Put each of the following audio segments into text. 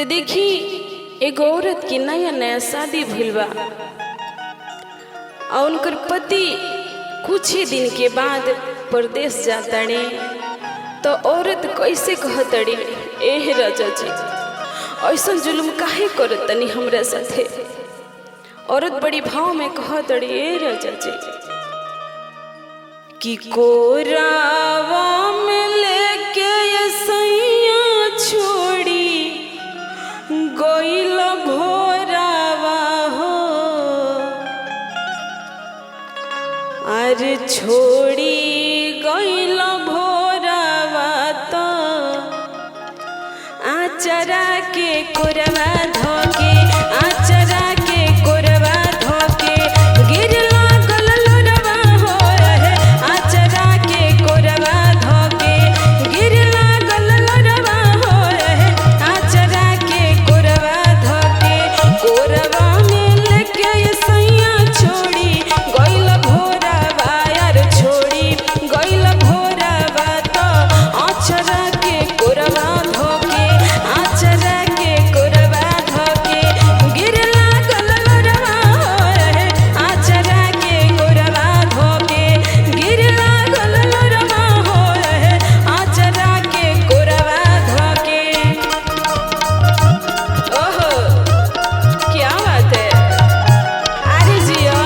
तो देखी एगो औरत की नया नया शादी भइल बा और उनकर पति कुछ ही दिन के बाद परदेश जाताड़े। तो औरत कैसे कहतड़ी, एह राजा जी ऐसा जुल्म काहे करतनी हमरा साथे। औरत बड़ी भाव में कहतड़ी, ए राजा जी कि कोरावा में लेके सैया छोड़ी गइल भोरावा हो, अरे छोड़ी गइल भोरावा तो आचरा के कोरवा धोके, आचरा के कोरवा धोके गिर लागल लोरवा हो रहे, आचरा के कोरवा धोके गिर लागल लोरवा हो रहे, आचरा के कोरवा धोके कोरवा में लेके सैया छोड़ी गइल भोरावा, यार छोड़ी गइल भोरावा तो आचरा के कोरवा धोके, आचरा के कोरवा धोके गिर लागल लोरवा हो रहे, आचरा के कोरवा धोके गिर लागल लोरवा हो रहे, आचरा के कोरवा धोके। ओहो क्या बात है, अरे जियो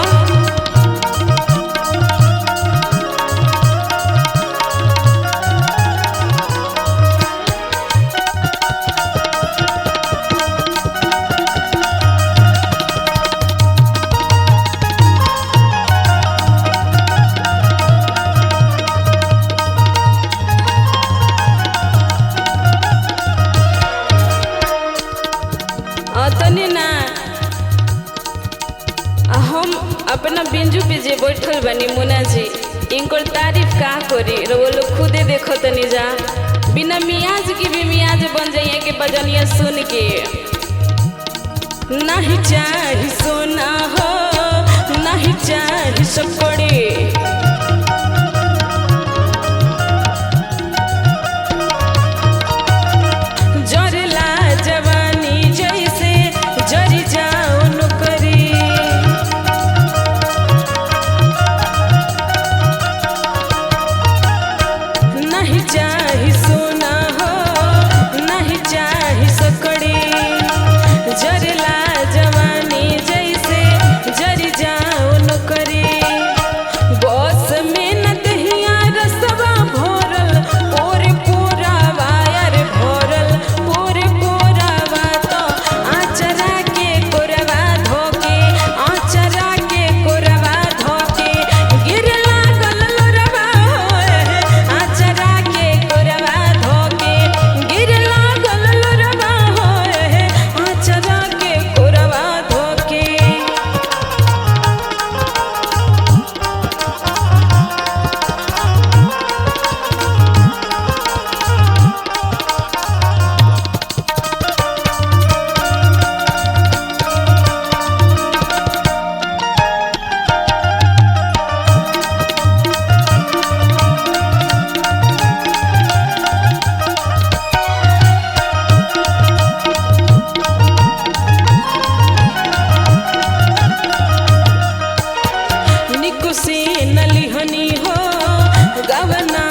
तने ना हम अपना बिंजू पे जे बैठल बनी मुना जी, इनकर तारीफ का करी, वो लोग खुदे देखो तनी जा, बिना मियाज की भी मियाज बन जाइए के बजनिया सुन के। नहीं चाही सोना हो, नहीं चाही सकड़ी, जरला जवानी जैसे जरी जाओ नौकरी, नहीं चाही सोना हो, नहीं चाही सकड़ी, जरला जवानी जैसे जरी जाओ नौकरी, बस में न दहिया रसवा भोरल पोरे पोरावा, यार भोरल पोरे पोरावा तो आचरा के कोरवा धोके, आचरा के कोरवा धोके गिर लागल लोरवा हो रहे, आचरा के कोरवा धोके गिर लागल लोरवा हो रहे, आचरा के कोरवा धोके। निकुसी नलिहनी हो गवना